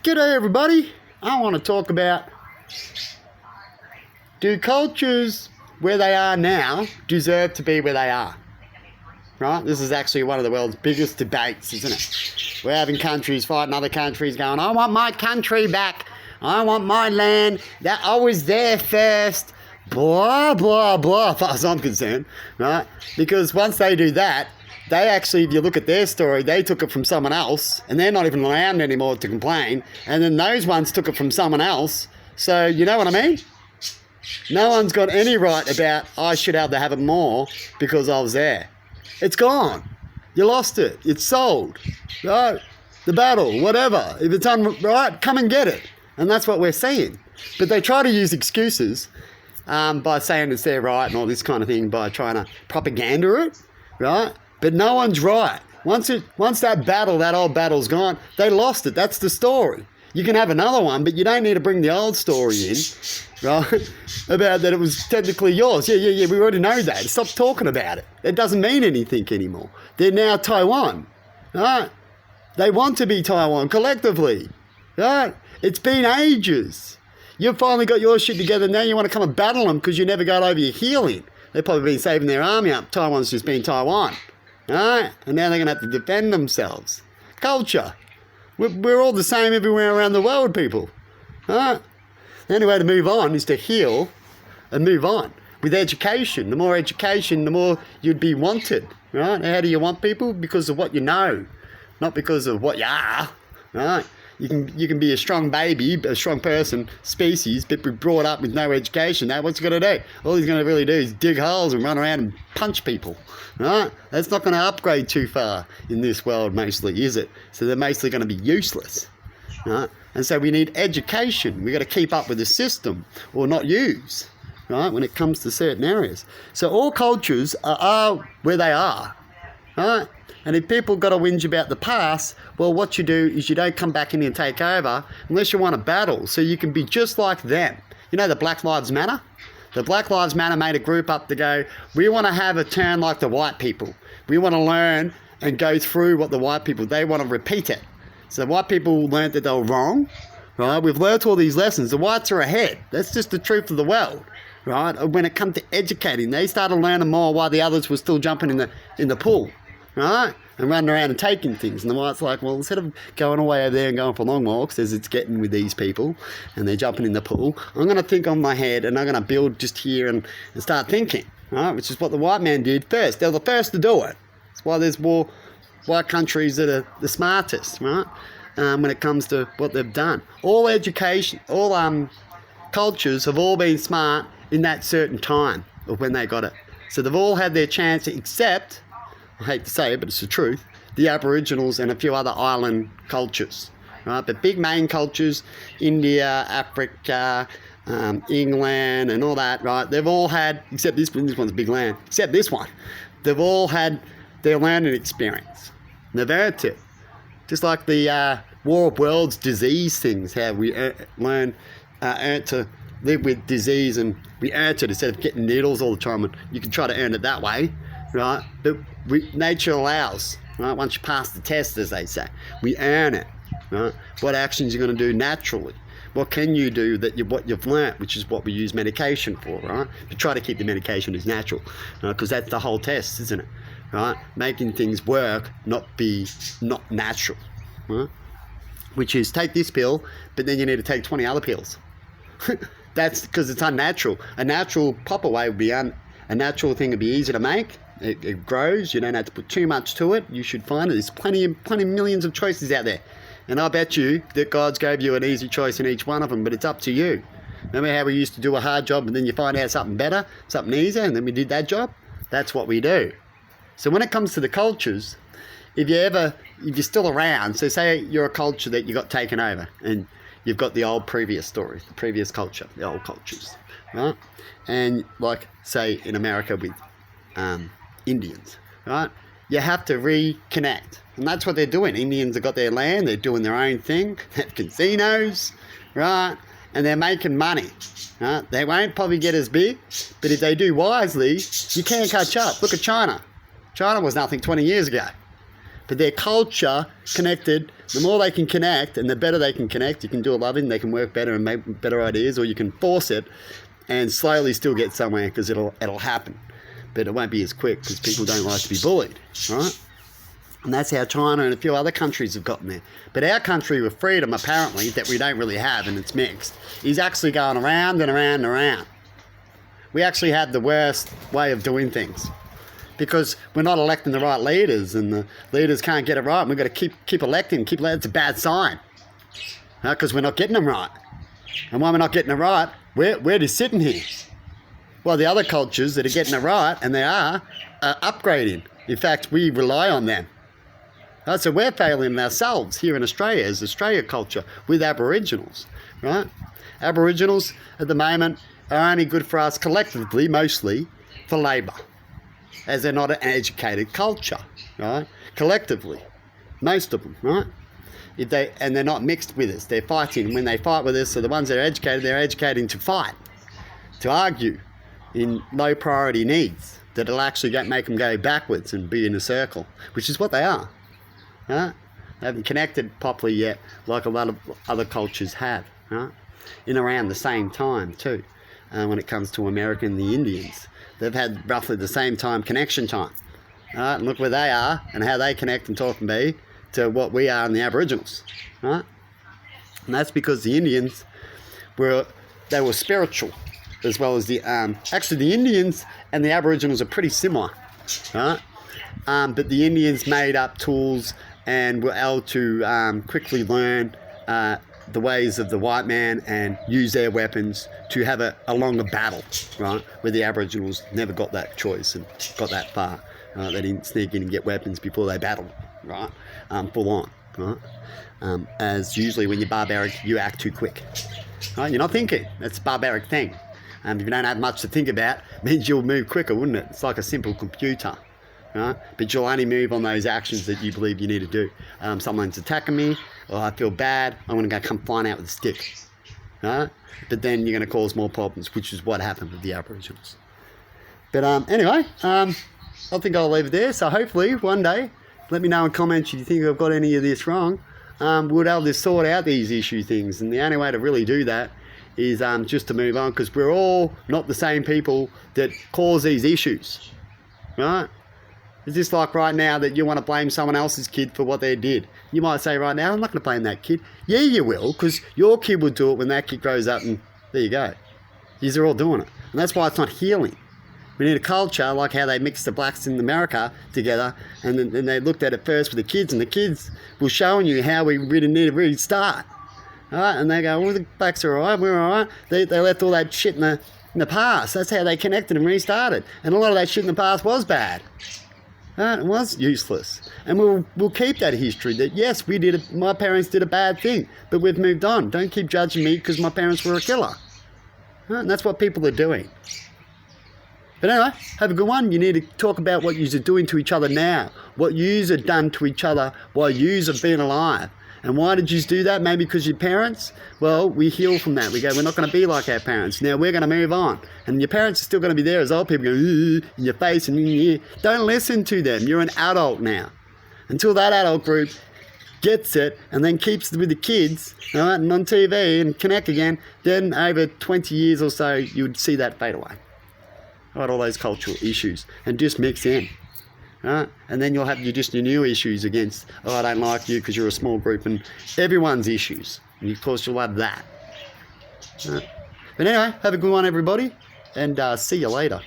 G'day everybody. I want to talk about, do cultures where they are now deserve to be where they are? Right? This is actually one of the world's biggest debates, isn't it? We're having countries fighting other countries going, I want my country back. I want my land. That I was there first. Blah, blah, blah, as far as I'm concerned. Right? Because once they do that, they actually, if you look at their story, they took it from someone else, and they're not even around anymore to complain, and then those ones took it from someone else. So, you know what I mean? No one's got any right about, I should have to have it more because I was there. It's gone. You lost it. It's sold. Right? The battle, whatever. If it's right, come and get it. And that's what we're seeing. But they try to use excuses by saying it's their right and all this kind of thing, by trying to propaganda it, right? But no one's right. Once that old battle's gone, they lost it. That's the story. You can have another one, but you don't need to bring the old story in, right? About that it was technically yours. Yeah, we already know that. Stop talking about it. It doesn't mean anything anymore. They're now Taiwan, right? They want to be Taiwan collectively, right? It's been ages. You've finally got your shit together. Now you want to come and battle them because you never got over your healing. They've probably been saving their army up. Taiwan's just been Taiwan. Right? And now they're going to have to defend themselves. Culture. We're all the same everywhere around the world, people. Right? The only way to move on is to heal and move on. With education. The more education, the more you'd be wanted. Right? How do you want people? Because of what you know. Not because of what you are. Right? You can be a strong baby, a strong person, species, but be brought up with no education. Now, what's he going to do? All he's going to really do is dig holes and run around and punch people, right? That's not going to upgrade too far in this world, mostly, is it? So they're mostly going to be useless, right? And so we need education. We've got to keep up with the system or not use, right, when it comes to certain areas. So all cultures are where they are, right? And if people got to whinge about the past, well, what you do is you don't come back in and take over unless you want a battle. So you can be just like them. You know the Black Lives Matter? The Black Lives Matter made a group up to go, we want to have a turn like the white people. We want to learn and go through what the white people, they want to repeat it. So the white people learned that they were wrong, right? We've learnt all these lessons. The whites are ahead. That's just the truth of the world, right? When it comes to educating, they started learning more while the others were still jumping in the pool. Right? And running around and taking things. And the white's like, well, instead of going away over there and going for long walks, as it's getting with these people, and they're jumping in the pool, I'm going to think on my head, and I'm going to build just here and start thinking, right? Which is what the white man did first. They were the first to do it. That's why there's more white countries that are the smartest, right? When it comes to what they've done. All education, all cultures have all been smart in that certain time of when they got it. So they've all had their chance, except, I hate to say it, but it's the truth, the Aboriginals and a few other island cultures, right? But big main cultures, India, Africa, England and all that, right? They've all had, except this one's a big land, except this one, they've all had their learning experience. They've earned it. Just like the War of Worlds disease things, how we learned to live with disease, and we earned it instead of getting needles all the time, and you can try to earn it that way. Right, but nature allows, right? Once you pass the test, as they say, we earn it, right? What actions you're going to do naturally? What can you do what you've learnt, which is what we use medication for, right? To try to keep the medication as natural, because that's the whole test, isn't it? Right, making things work, not natural, right? Which is take this pill, but then you need to take 20 other pills. That's because it's unnatural. A natural proper way would be a natural thing would be easy to make. It grows. You don't have to put too much to it. You should find it. There's plenty millions of choices out there. And I bet you that God's gave you an easy choice in each one of them, but it's up to you. Remember how we used to do a hard job and then you find out something better, something easier, and then we did that job? That's what we do. So when it comes to the cultures, if you're still around, so say you're a culture that you got taken over and you've got the old previous story, the previous culture, the old cultures, right? And like, say, in America with Indians, right? You have to reconnect. And that's what they're doing. Indians have got their land, they're doing their own thing, they have casinos, right? And they're making money, right? They won't probably get as big, but if they do wisely, you can catch up. Look at China. China was nothing 20 years ago, but their culture connected. The more they can connect, and the better they can connect, you can do a loving, they can work better and make better ideas, or you can force it and slowly still get somewhere, because it'll happen. But it won't be as quick, because people don't like to be bullied, right? And that's how China and a few other countries have gotten there. But our country with freedom, apparently, that we don't really have, and it's mixed, is actually going around and around and around. We actually have the worst way of doing things, because we're not electing the right leaders, and the leaders can't get it right. And we've got to keep electing. It's a bad sign, because we're not getting them right. And why we're not getting it right, we're just sitting here. Well, the other cultures that are getting it right, and they are upgrading. In fact, we rely on them. So we're failing ourselves here in Australia, as Australia culture, with Aboriginals, right? Aboriginals at the moment are only good for us collectively, mostly for labour, as they're not an educated culture, right? Collectively, most of them, right? And they're not mixed with us. They're fighting. When they fight with us, so the ones that are educated, they're educating to fight, to argue in low priority needs that'll actually make them go backwards and be in a circle, which is what they are. Right? They haven't connected properly yet, like a lot of other cultures have, right? In around the same time too. When it comes to America and the Indians, they've had roughly the same connection time. Right? And look where they are and how they connect and talk and be to what we are in the Aboriginals, right? And that's because the Indians were spiritual, as well as actually the Indians and the Aboriginals are pretty similar, right? But the Indians made up tools and were able to quickly learn the ways of the white man and use their weapons to have a longer battle, right? Where the Aboriginals never got that choice and got that far. They didn't sneak in and get weapons before they battled, right? Full on, right? As usually when you're barbaric, you act too quick, right? You're not thinking. That's a barbaric thing. If you don't have much to think about, it means you'll move quicker, wouldn't it? It's like a simple computer. Right? But you'll only move on those actions that you believe you need to do. Someone's attacking me, or I feel bad, I'm going to come flying out with a stick. Right? But then you're going to cause more problems, which is what happened with the Aboriginals. But anyway, I think I'll leave it there. So hopefully one day, let me know in comments if you think I've got any of this wrong. We'll be able to sort out these issue things. And the only way to really do that is just to move on, because we're all not the same people that cause these issues. Right? Is this like right now that you want to blame someone else's kid for what they did? You might say right now, I'm not going to blame that kid. Yeah, you will, because your kid will do it when that kid grows up, and there you go. These are all doing it. And that's why it's not healing. We need a culture like how they mixed the blacks in America together, and then they looked at it first with the kids, and the kids were showing you how we really need to restart. All right? And they go, well, the blacks are all right, we're all right. They left all that shit in the past. That's how they connected and restarted. And a lot of that shit in the past was bad. It was useless, and we'll keep that history that yes, we did it. My parents did a bad thing, but we've moved on. Don't keep judging me because my parents were a killer. And that's what people are doing. But anyway, have a good one. You need to talk about what yous are doing to each other now, what yous have done to each other while yous have been alive. And why did you do that? Maybe because your parents? Well, we heal from that. We go, we're not going to be like our parents. Now we're going to move on. And your parents are still going to be there as old people going in your face. And don't listen to them. You're an adult now. Until that adult group gets it and then keeps it with the kids, all right, and on TV and connect again, then over 20 years or so, you would see that fade away. All right, all those cultural issues. And just mix in. Right? And then you'll have your new issues against, oh, I don't like you because you're a small group, and everyone's issues. And of course you'll have that. Right? But anyway, have a good one, everybody, and see you later.